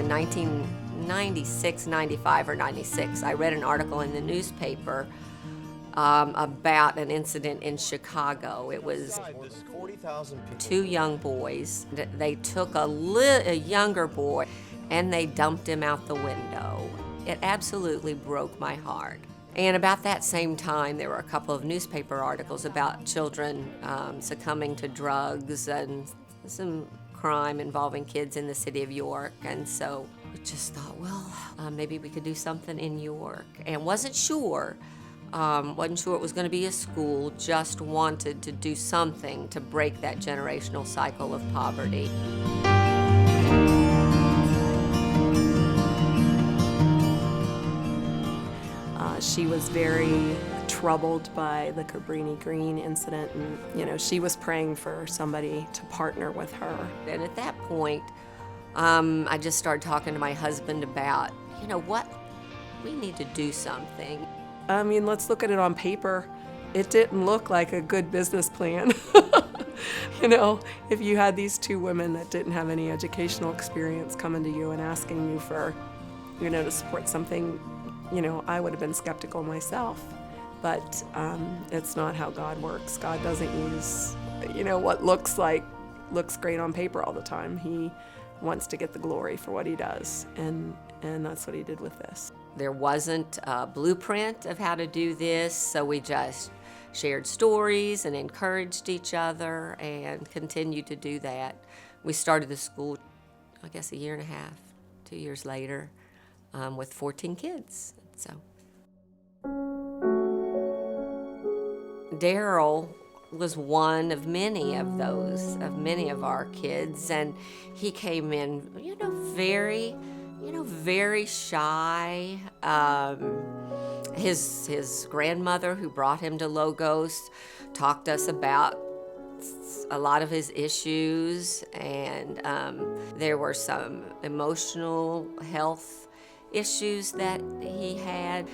in 1996, 95, or 96. I read an article in the newspaper about an incident in Chicago. It was two young boys. They took a younger boy and they dumped him out the window. It absolutely broke my heart. And about that same time, there were a couple of newspaper articles about children succumbing to drugs and some crime involving kids in the city of York. And so we just thought, well, maybe we could do something in York. And wasn't sure it was going to be a school, just wanted to do something to break that generational cycle of poverty. She was very troubled by the Cabrini Green incident, and she was praying for somebody to partner with her. And at that point, I just started talking to my husband about, what, we need to do something. I mean, let's look at it on paper. It didn't look like a good business plan. If you had these two women that didn't have any educational experience coming to you and asking you for, to support something, I would have been skeptical myself. But it's not how God works. God doesn't use, what looks great on paper all the time. He wants to get the glory for what he does, and that's what he did with this. There wasn't a blueprint of how to do this, so we just shared stories and encouraged each other and continued to do that. We started the school, I guess, a year and a half, 2 years later, with 14 kids. So Daryl was one of many of our kids, and he came in, very shy. His grandmother, who brought him to Logos, talked to us about a lot of his issues, and there were some emotional health issues that he had.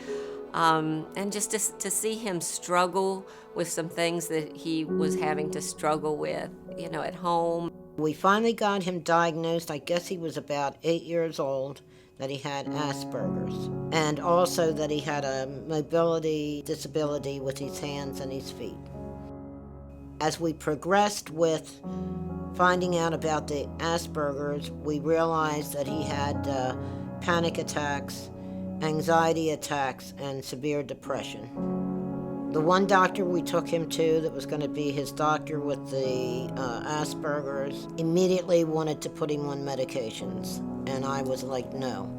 And just to see him struggle with some things that he was having to struggle with, at home. We finally got him diagnosed, I guess he was about 8 years old, that he had Asperger's, and also that he had a mobility disability with his hands and his feet. As we progressed with finding out about the Asperger's, we realized that he had panic attacks, anxiety attacks, and severe depression. The one doctor we took him to that was going to be his doctor with the Asperger's immediately wanted to put him on medications. And I was like, no,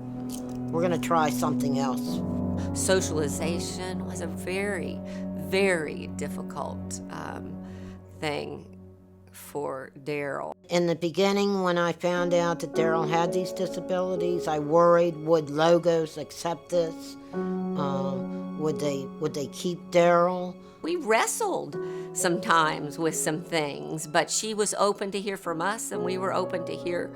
we're going to try something else. Socialization was a very, very difficult thing for Daryl. In the beginning, when I found out that Daryl had these disabilities, I worried, would Logos accept this? Would they keep Daryl? We wrestled sometimes with some things, but she was open to hear from us, and we were open to hear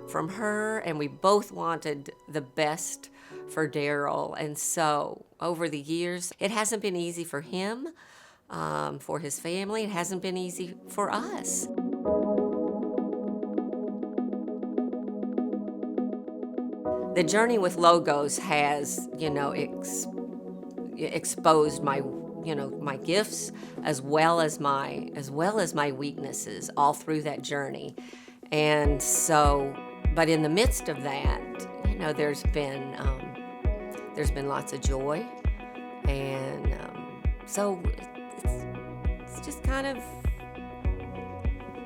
from her, and we both wanted the best for Daryl. And so over the years, it hasn't been easy for him, for his family. It hasn't been easy for us. The journey with Logos has, exposed my gifts as well as my weaknesses all through that journey. And so, but in the midst of that, there's been lots of joy, and so it's just kind of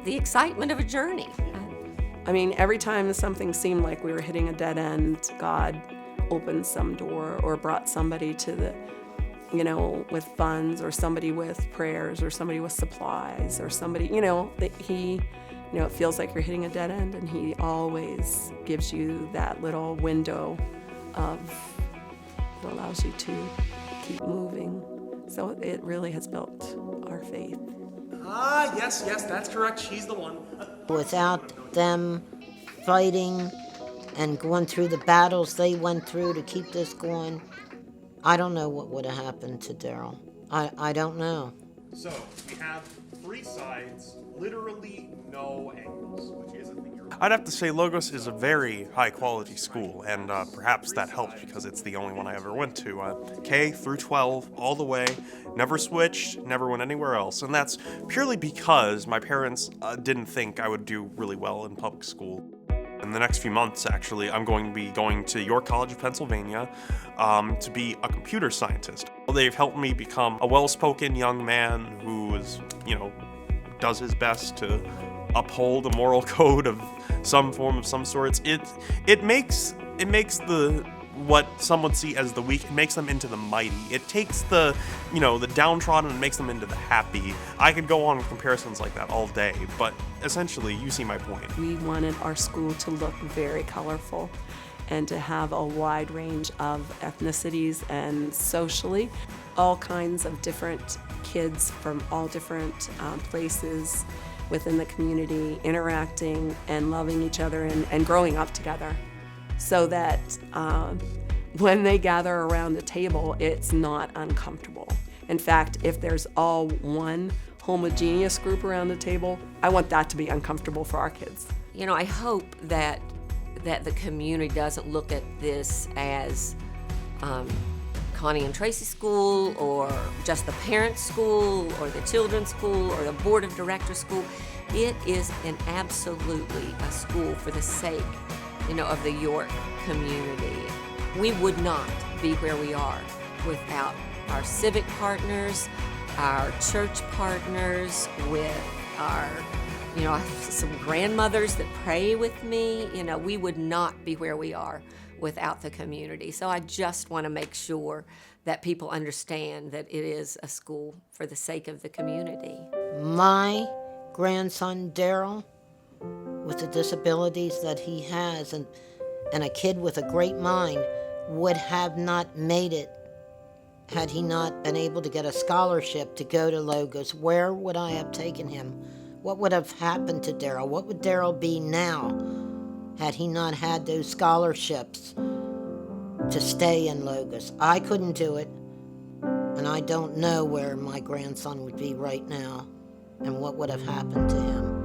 the excitement of a journey. I mean, every time something seemed like we were hitting a dead end, God opened some door or brought somebody to the, with funds, or somebody with prayers, or somebody with supplies, or somebody, that he, it feels like you're hitting a dead end, and he always gives you that little window that allows you to keep moving. So it really has built our faith. Yes, that's correct. She's the one. Without them fighting and going through the battles they went through to keep this going, I don't know what would have happened to Daryl. I don't know. So we have 3 sides, literally no angles, which is a thing. I'd have to say Logos is a very high quality school, and perhaps that helps because it's the only one I ever went to. K through 12, all the way, never switched, never went anywhere else, and that's purely because my parents didn't think I would do really well in public school. In the next few months, actually, I'm going to be going to York College of Pennsylvania to be a computer scientist. They've helped me become a well-spoken young man who is, does his best to uphold a moral code of some form of some sorts. It makes the what some would see as the weak, it makes them into the mighty. It takes the downtrodden and makes them into the happy. I could go on with comparisons like that all day, but essentially you see my point. We wanted our school to look very colorful and to have a wide range of ethnicities and socially, all kinds of different kids from all different places within the community interacting and loving each other and growing up together, so that when they gather around the table, it's not uncomfortable. In fact, if there's all one homogeneous group around the table, I want that to be uncomfortable for our kids. I hope that the community doesn't look at this as Connie and Tracy School, or just the parents' school, or the children's school, or the board of directors' school. It is absolutely a school for the sake, of the York community. We would not be where we are without our civic partners, our church partners, with our, I have some grandmothers that pray with me. We would not be where we are without the community. So I just want to make sure that people understand that it is a school for the sake of the community. My grandson, Daryl, with the disabilities that he has, and a kid with a great mind, would have not made it had he not been able to get a scholarship to go to Logos. Where would I have taken him? What would have happened to Daryl? What would Daryl be now had he not had those scholarships to stay in Logos? I couldn't do it, and I don't know where my grandson would be right now and what would have happened to him.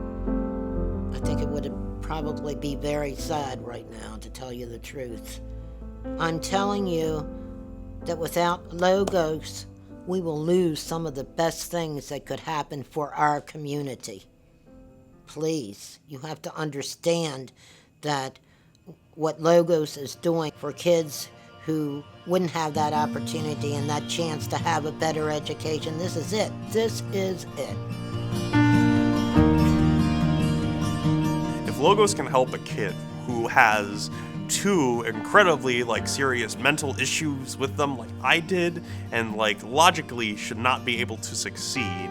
I think it would probably be very sad right now, to tell you the truth. I'm telling you that without Logos, we will lose some of the best things that could happen for our community. Please, you have to understand that what Logos is doing for kids who wouldn't have that opportunity and that chance to have a better education, this is it. This is it. If Logos can help a kid who has 2 incredibly serious mental issues with them like I did, and logically should not be able to succeed,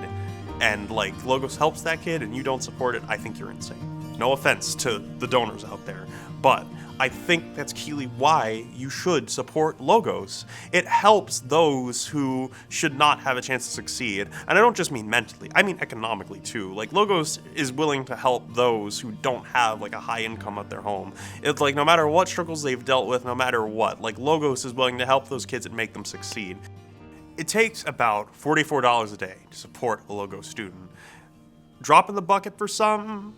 and Logos helps that kid and you don't support it, I think you're insane. No offense to the donors out there, but I think that's keenly why you should support Logos. It helps those who should not have a chance to succeed. And I don't just mean mentally, I mean economically too. Logos is willing to help those who don't have a high income at their home. It's no matter what struggles they've dealt with, no matter what, Logos is willing to help those kids and make them succeed. It takes about $44 a day to support a Logos student. Drop in the bucket for some,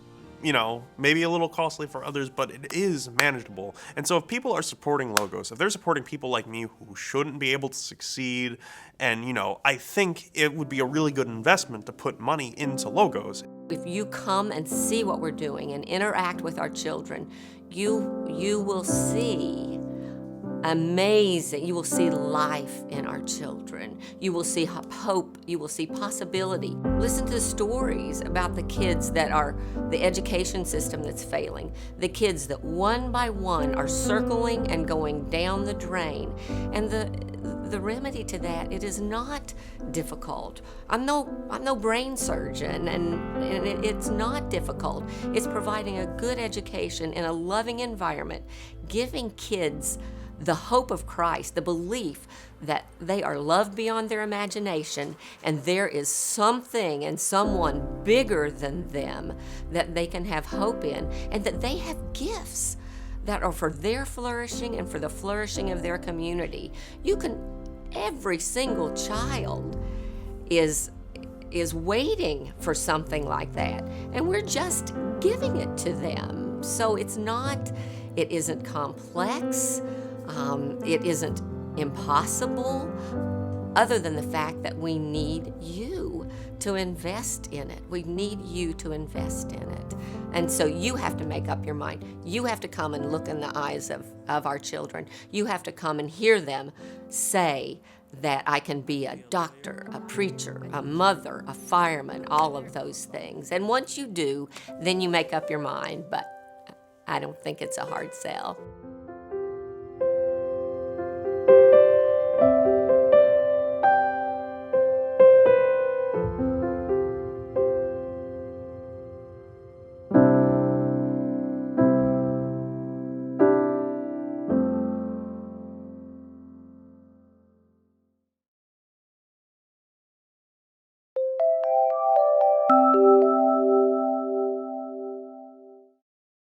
maybe a little costly for others, but it is manageable. And so if people are supporting Logos, if they're supporting people like me who shouldn't be able to succeed, and, I think it would be a really good investment to put money into Logos. If you come and see what we're doing and interact with our children, you will see amazing. You will see life in our children. You will see hope. You will see possibility. Listen to the stories about the kids that are the education system that's failing, the kids that one by one are circling and going down the drain. And the remedy to that, it is not difficult. I'm no brain surgeon, and it's not difficult. It's providing a good education in a loving environment, giving kids the hope of Christ, the belief that they are loved beyond their imagination, and there is something and someone bigger than them that they can have hope in, and that they have gifts that are for their flourishing and for the flourishing of their community. Every single child is is waiting for something like that, and we're just giving it to them. So it isn't complex, it isn't impossible, other than the fact that we need you to invest in it. We need you to invest in it. And so you have to make up your mind. You have to come and look in the eyes of our children. You have to come and hear them say that I can be a doctor, a preacher, a mother, a fireman, all of those things. And once you do, then you make up your mind, but I don't think it's a hard sell.